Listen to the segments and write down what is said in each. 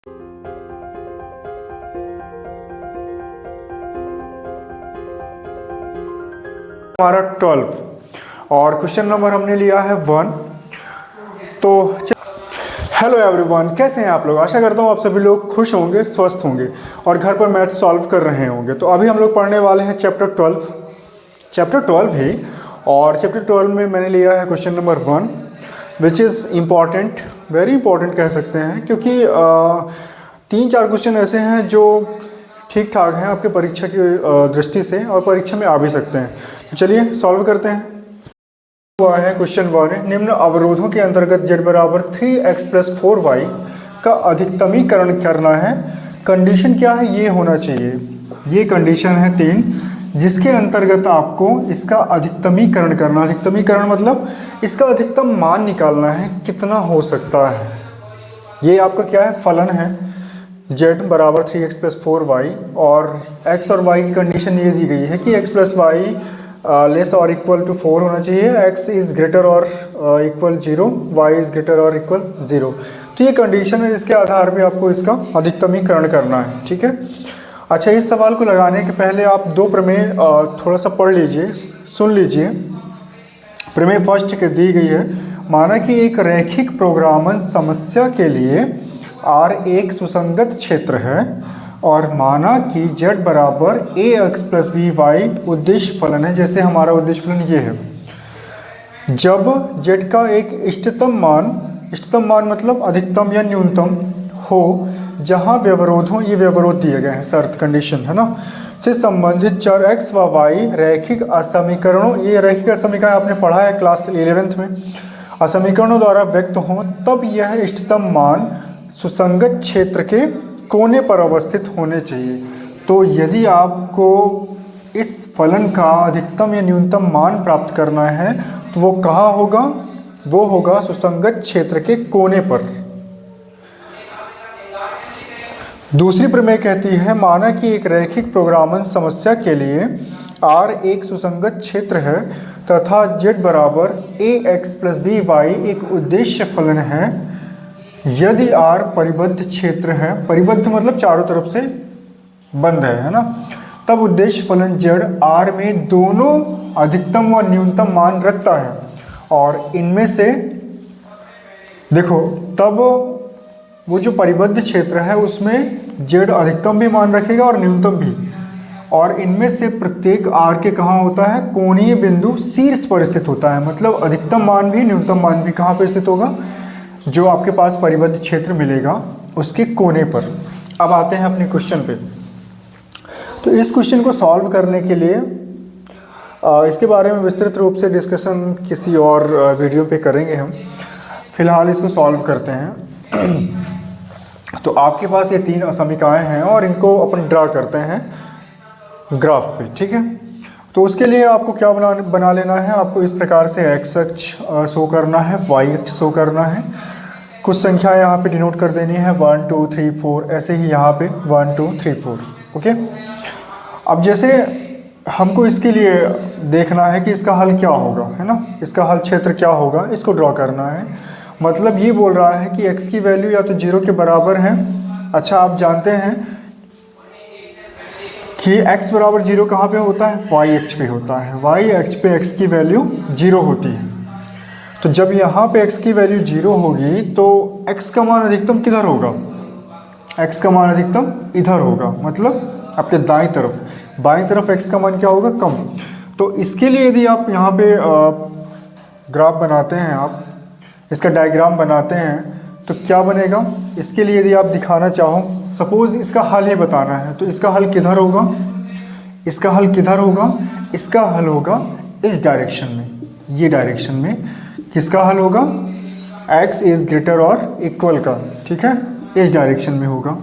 हमारा 12 और question number हमने लिया है 1। तो हेलो एवरीवन, कैसे हैं आप लोग? आशा करता हूँ आप सभी लोग खुश होंगे, स्वस्थ होंगे और घर पर मैथ सॉल्व कर रहे होंगे। तो अभी हम लोग पढ़ने वाले हैं चैप्टर 12 ही। और चैप्टर 12 में मैंने लिया है question number 1 which is important, very important कह सकते हैं, क्योंकि 3-4 क्वेश्चन ऐसे हैं जो ठीक ठाक हैं आपके परीक्षा की दृष्टि से और परीक्षा में आ भी सकते हैं। तो चलिए सॉल्व करते हैं। हुआ है क्वेश्चन 1, निम्न अवरोधों के अंतर्गत z बराबर 3x + 4y का अधिकतमीकरण करना है। कंडीशन क्या है? ये होना चाहिए, ये कंडीशन है 3, जिसके अंतर्गत आपको इसका अधिकतमीकरण करना। अधिकतमीकरण मतलब इसका अधिकतम मान निकालना है, कितना हो सकता है। ये आपका क्या है? फलन है z बराबर 3x + 4y और x और y की कंडीशन ये दी गई है कि x + y लेस और इक्वल टू 4 होना चाहिए, x इज़ ग्रेटर और इक्वल 0, y इज़ ग्रेटर और इक्वल 0। तो ये कंडीशन है जिसके आधार पे आपको इसका अधिकतमीकरण करना है। ठीक है। अच्छा, इस सवाल को लगाने के पहले आप 2 प्रमेय थोड़ा सा पढ़ लीजिए, सुन लीजिए। प्रमेय फर्स्ट के दी गई है, माना कि एक रैखिक प्रोग्रामन समस्या के लिए R एक सुसंगत क्षेत्र है और माना कि z बराबर ax + by उद्देश्य फलन है। जैसे हमारा उद्देश्य फलन ये है, जब z का एक इष्टतम मान मतलब अधिकतम या न्यूनतम हो, जहाँ व्यवरोधों, ये व्यवरोध दिए गए हैं, शर्त कंडीशन है ना, से संबंधित चर x व y रैखिक असमीकरणों, ये रैखिक असमीकरण आपने पढ़ा है क्लास 11th में, असमीकरणों द्वारा व्यक्त हों, तब यह इष्टतम मान सुसंगत क्षेत्र के कोने पर अवस्थित होने चाहिए। तो यदि आपको इस फलन का अधिकतम या न्यूनतम मान प्राप्त करना है तो वो कहाँ होगा? वो होगा सुसंगत क्षेत्र के कोने पर। दूसरी प्रमेय कहती है, माना कि एक रैखिक प्रोग्रामन समस्या के लिए R एक सुसंगत क्षेत्र है तथा z बराबर ax + by एक उद्देश्य फलन है। यदि R परिबद्ध क्षेत्र है, परिबद्ध मतलब चारों तरफ से बंद है ना, तब उद्देश्य फलन z R में दोनों अधिकतम व न्यूनतम मान रखता है और इनमें से देखो, तब वो जो परिबद्ध क्षेत्र है उसमें z अधिकतम भी मान रखेगा और न्यूनतम भी, और इनमें से प्रत्येक R के कहाँ होता है? कोणीय बिंदु शीर्ष पर स्थित होता है। मतलब अधिकतम मान भी न्यूनतम मान भी कहाँ पर स्थित होगा? जो आपके पास परिबद्ध क्षेत्र मिलेगा उसके कोने पर। अब आते हैं अपने क्वेश्चन पे। तो इस क्वेश्चन को सॉल्व करने के लिए इसके बारे में विस्तृत रूप से डिस्कशन किसी और वीडियो पे करेंगे हम। फिलहाल इसको सॉल्व करते हैं। तो आपके पास ये 3 असमीकाएँ हैं और इनको अपन ड्रा करते हैं ग्राफ पे। ठीक है। तो उसके लिए आपको क्या बना लेना है? आपको इस प्रकार से x अक्ष शो करना है, y अक्ष शो करना है, कुछ संख्या यहाँ पे डिनोट कर देनी है 1 2 3 4, ऐसे ही यहाँ पे 1 2 3 4। ओके। अब जैसे हमको इसके लिए देखना है कि इसका हल क्या होगा, है ना, इसका हल क्षेत्र क्या होगा, इसको ड्रॉ करना है। मतलब ये बोल रहा है कि x की वैल्यू या तो 0 के बराबर है। अच्छा, आप जानते हैं कि x बराबर 0 कहाँ पे होता है? y अक्ष पे होता है। y अक्ष पे x की वैल्यू 0 होती है। तो जब यहाँ पे x की वैल्यू 0 होगी तो x का मान अधिकतम किधर होगा? x का मान अधिकतम इधर होगा, मतलब आपके दाईं तरफ। बाईं तरफ x का मान क्या होगा? कम। तो इसके लिए यदि आप यहाँ पे ग्राफ बनाते हैं, आप इसका डायग्राम बनाते हैं तो क्या बनेगा? इसके लिए यदि आप दिखाना चाहो, सपोज इसका हल ही बताना है, तो इसका हल किधर होगा? इसका हल किधर होगा? इसका हल होगा इस डायरेक्शन में, ये डायरेक्शन में। किसका हल होगा? x इज़ ग्रेटर और इक्वल का। ठीक है, इस डायरेक्शन में होगा।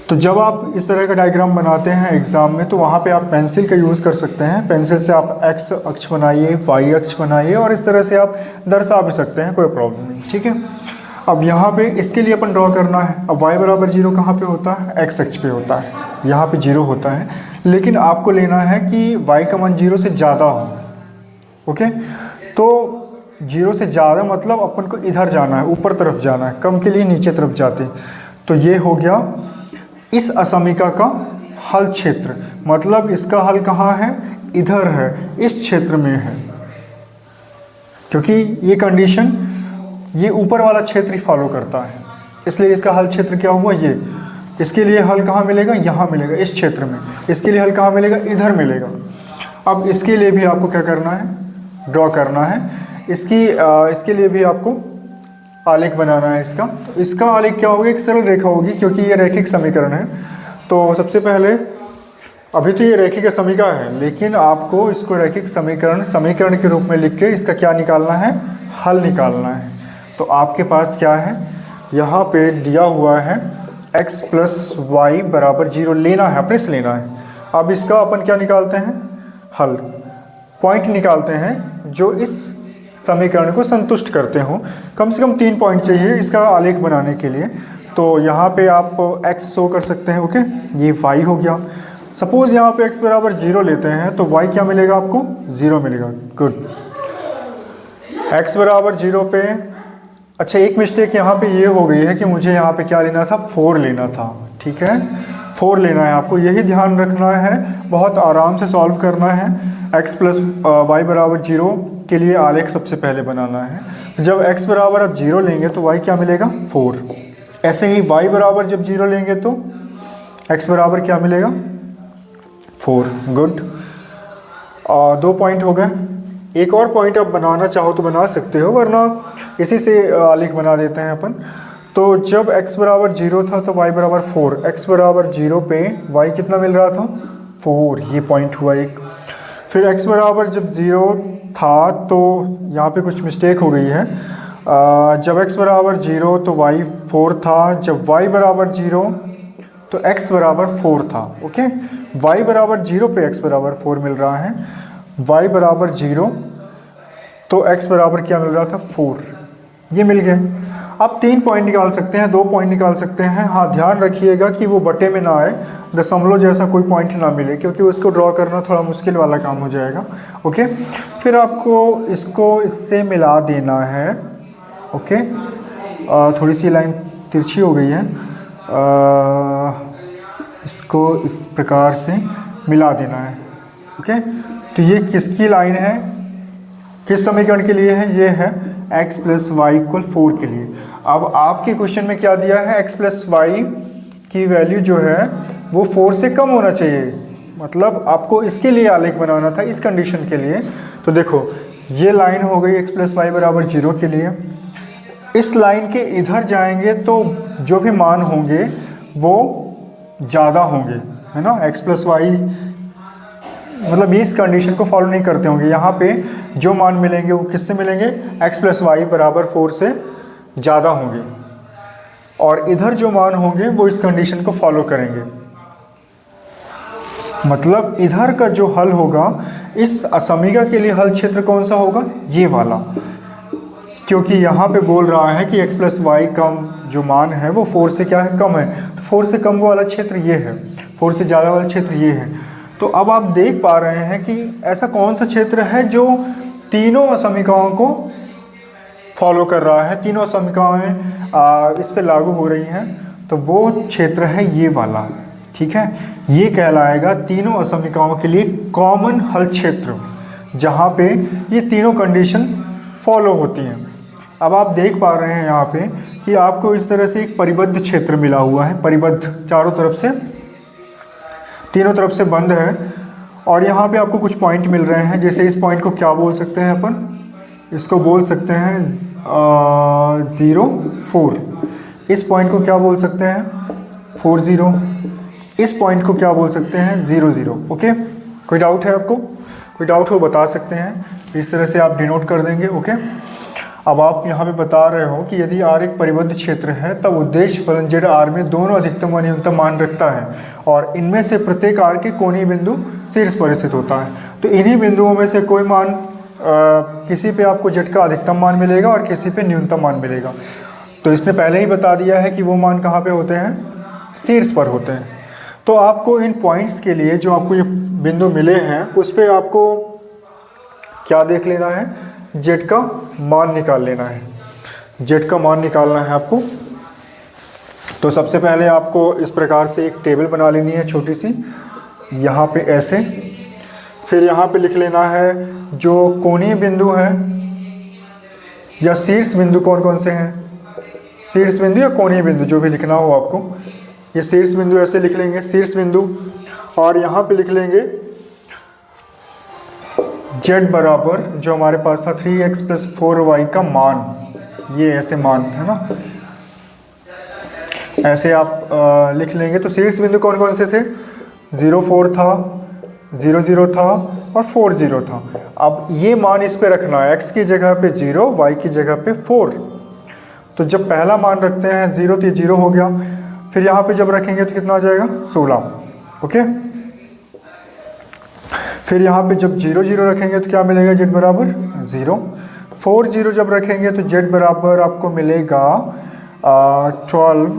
तो जब आप इस तरह का डायग्राम बनाते हैं एग्ज़ाम में, तो वहाँ पे आप पेंसिल का यूज़ कर सकते हैं। पेंसिल से आप x अक्ष बनाइए, y अक्ष बनाइए और इस तरह से आप दर्शा भी सकते हैं, कोई प्रॉब्लम नहीं। ठीक है। अब यहाँ पे इसके लिए अपन ड्रॉ करना है। अब y बराबर 0 कहाँ पे होता है? x अक्ष पे होता है, यहाँ पे 0 होता है। लेकिन आपको लेना है कि y का मान 0 से ज़्यादा हो। ओके। तो जीरो से ज़्यादा मतलब अपन को इधर जाना है, ऊपर तरफ जाना है, कम के लिए नीचे तरफ जाते हैं। तो ये हो गया इस असमीका का हल क्षेत्र, मतलब इसका हल कहाँ है, इधर है, इस क्षेत्र में है, क्योंकि ये कंडीशन ये ऊपर वाला क्षेत्र ही फॉलो करता है, इसलिए इसका हल क्षेत्र क्या हुआ ये। इसके लिए हल कहाँ मिलेगा, यहाँ मिलेगा, इस क्षेत्र में। इसके लिए हल कहाँ मिलेगा, इधर मिलेगा। अब इसके लिए भी आपको क्या करना है, ड्रॉ करना है। इसके लिए भी आपको आलेख बनाना है इसका। तो इसका आलेख क्या होगा, एक सरल रेखा होगी, क्योंकि ये रैखिक समीकरण है। तो सबसे पहले अभी तो ये रैखिक समीका है, लेकिन आपको इसको रैखिक समीकरण के रूप में लिख के इसका क्या निकालना है, हल निकालना है। तो आपके पास क्या है, यहाँ पे दिया हुआ है x + y = 0 लेना है, अपने से लेना है। अब इसका अपन क्या निकालते हैं, हल, पॉइंट निकालते हैं जो इस समीकरण को संतुष्ट करते हो। कम से कम 3 पॉइंट चाहिए इसका आलेख बनाने के लिए। तो यहाँ पे आप x शो कर सकते हैं, ओके, ये y हो गया। सपोज यहाँ पे x = 0 लेते हैं तो y क्या मिलेगा आपको, 0 मिलेगा। गुड, x = 0 पे, अच्छा एक मिस्टेक यहाँ पे ये हो गई है कि मुझे यहाँ पे क्या लेना था, 4 लेना था, ठीक है, 4 लेना है आपको, यही ध्यान रखना है, बहुत आराम से सॉल्व करना है। x + y = 0 के लिए आलेख सबसे पहले बनाना है। जब x बराबर आप 0 लेंगे तो y क्या मिलेगा, 4। ऐसे ही y बराबर जब 0 लेंगे तो x बराबर क्या मिलेगा, 4। गुड, 2 पॉइंट हो गए। एक और पॉइंट आप बनाना चाहो तो बना सकते हो, वरना इसी से आलेख बना देते हैं अपन। तो जब x = 0 था तो y = 4, x = 0 पे y कितना मिल रहा था, 4, ये पॉइंट हुआ एक। फिर x बराबर जब 0 था तो यहाँ पे कुछ मिस्टेक हो गई है, जब x = 0 तो y 4 था, जब y = 0 तो x = 4 था, ओके। y = 0 पे x = 4 मिल रहा है, y = 0 तो x बराबर क्या मिल रहा था, 4, ये मिल गए। आप 3 पॉइंट निकाल सकते हैं, 2 पॉइंट निकाल सकते हैं। हाँ, ध्यान रखिएगा कि वो बटे में ना आए, दशमलव जैसा कोई पॉइंट ना मिले, क्योंकि उसको ड्रॉ करना थोड़ा मुश्किल वाला काम हो जाएगा, ओके। फिर आपको इसको इससे मिला देना है, ओके। थोड़ी सी लाइन तिरछी हो गई है, इसको इस प्रकार से मिला देना है, ओके। तो ये किसकी लाइन है, किस समीकरण के लिए है, ये है x + y = 4 के लिए। अब आपके क्वेश्चन में क्या दिया है, x + y की वैल्यू जो है वो 4 से कम होना चाहिए, मतलब आपको इसके लिए आलेख बनाना था, इस कंडीशन के लिए। तो देखो ये लाइन हो गई x + y = 0 के लिए। इस लाइन के इधर जाएंगे तो जो भी मान होंगे वो ज़्यादा होंगे, है ना। x + y मतलब इस कंडीशन को फॉलो नहीं करते होंगे, यहाँ पे जो मान मिलेंगे वो किससे मिलेंगे, x + y = 4 से ज़्यादा होंगे, और इधर जो मान होंगे वो इस कंडीशन को फॉलो करेंगे। मतलब इधर का जो हल होगा, इस असमीका के लिए हल क्षेत्र कौन सा होगा, ये वाला, क्योंकि यहाँ पे बोल रहा है कि x + y कम जो मान है वो 4 से क्या है, कम है। तो 4 से कम वाला क्षेत्र ये है, 4 से ज़्यादा वाला क्षेत्र ये है। तो अब आप देख पा रहे हैं कि ऐसा कौन सा क्षेत्र है जो तीनों असमीकाओं को फॉलो कर रहा है, तीनों असमीकाएं इस पे लागू हो रही हैं। तो वो क्षेत्र है ये वाला, ठीक है। ये कहलाएगा तीनों असमीकाओं के लिए कॉमन हल क्षेत्र, जहाँ पे ये तीनों कंडीशन फॉलो होती हैं। अब आप देख पा रहे हैं यहाँ पे कि आपको इस तरह से एक परिबद्ध क्षेत्र मिला हुआ है, परिबद्ध, चारों तरफ से, तीनों तरफ से बंद है, और यहाँ पे आपको कुछ पॉइंट मिल रहे हैं। जैसे इस पॉइंट को क्या बोल सकते हैं अपन, इसको बोल सकते हैं 0, 4। इस पॉइंट को क्या बोल सकते हैं, 4, 0। इस पॉइंट को क्या बोल सकते हैं, 0, 0, ओके। कोई डाउट है आपको, कोई डाउट हो बता सकते हैं, इस तरह से आप डिनोट कर देंगे, ओके। अब आप यहाँ पे बता रहे हो कि यदि R एक परिबद्ध क्षेत्र है तब उद्देश्य फलन Z R में दोनों अधिकतम व न्यूनतम मान रखता है, और इनमें से प्रत्येक R के कोणीय बिंदु शीर्ष पर स्थित होता है। तो इन्हीं बिंदुओं में से कोई मान किसी पे आपको Z का अधिकतम मान मिलेगा और किसी पे न्यूनतम मान मिलेगा। तो इसने पहले ही बता दिया है कि वो मान कहाँ पे होते हैं, शीर्ष पर होते हैं। तो आपको इन पॉइंट्स के लिए, जो आपको ये बिंदु मिले हैं, उस पर आपको क्या देख लेना है, जेड का मान निकाल लेना है, जेड का मान निकालना है आपको। तो सबसे पहले आपको इस प्रकार से एक टेबल बना लेनी है छोटी सी, यहाँ पे ऐसे। फिर यहाँ पे लिख लेना है जो कोणीय बिंदु है या शीर्ष बिंदु कौन कौन से हैं, शीर्ष बिंदु या कोणीय बिंदु जो भी लिखना हो आपको। ये शीर्ष बिंदु ऐसे लिख लेंगे, शीर्ष बिंदु। और यहाँ पे लिख लेंगे z बराबर जो हमारे पास था 3x + 4y का मान, ये ऐसे मान है ना, ऐसे आप लिख लेंगे। तो शीर्ष बिंदु कौन कौन से थे, 0 4 था, 0 0 था और 4 0 था। अब ये मान इस पे रखना है, x की जगह पे 0, y की जगह पे 4। तो जब पहला मान रखते हैं 0 तो 0 हो गया, फिर यहाँ पे जब रखेंगे तो कितना आ जाएगा 16। ओके, फिर यहाँ पे जब 0 0 रखेंगे तो क्या मिलेगा, z बराबर 0। 4 0 जब रखेंगे तो z बराबर आपको मिलेगा 12।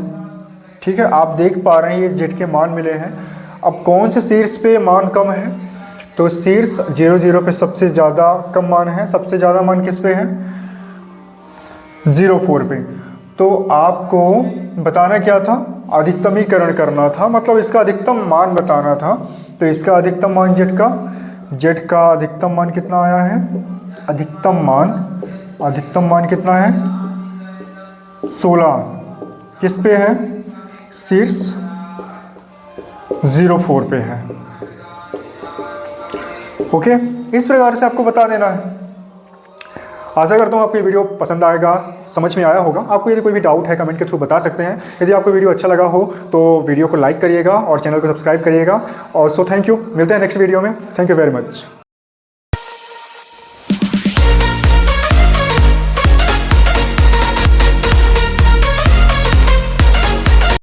ठीक है, आप देख पा रहे हैं ये z के मान मिले हैं। अब कौन से शीर्ष पे मान कम है, तो शीर्ष 0 0 पे सबसे ज़्यादा कम मान है। सबसे ज़्यादा मान किस पे है, 0 4 पे। तो आपको बताना क्या था, अधिकतमीकरण करना था, मतलब इसका अधिकतम मान बताना था। तो इसका अधिकतम मान z का अधिकतम मान कितना आया है, अधिकतम मान कितना है 16। किस पे है, शीर्ष 0 4 पे है। ओके, इस प्रकार से आपको बता देना है। आशा करता हूँ आपको ये वीडियो पसंद आएगा, समझ में आया होगा। आपको यदि कोई भी डाउट है कमेंट के थ्रू बता सकते हैं। यदि आपको वीडियो अच्छा लगा हो तो वीडियो को लाइक करिएगा और चैनल को सब्सक्राइब करिएगा। और सो थैंक यू, मिलते हैं नेक्स्ट वीडियो में। Thank you very much.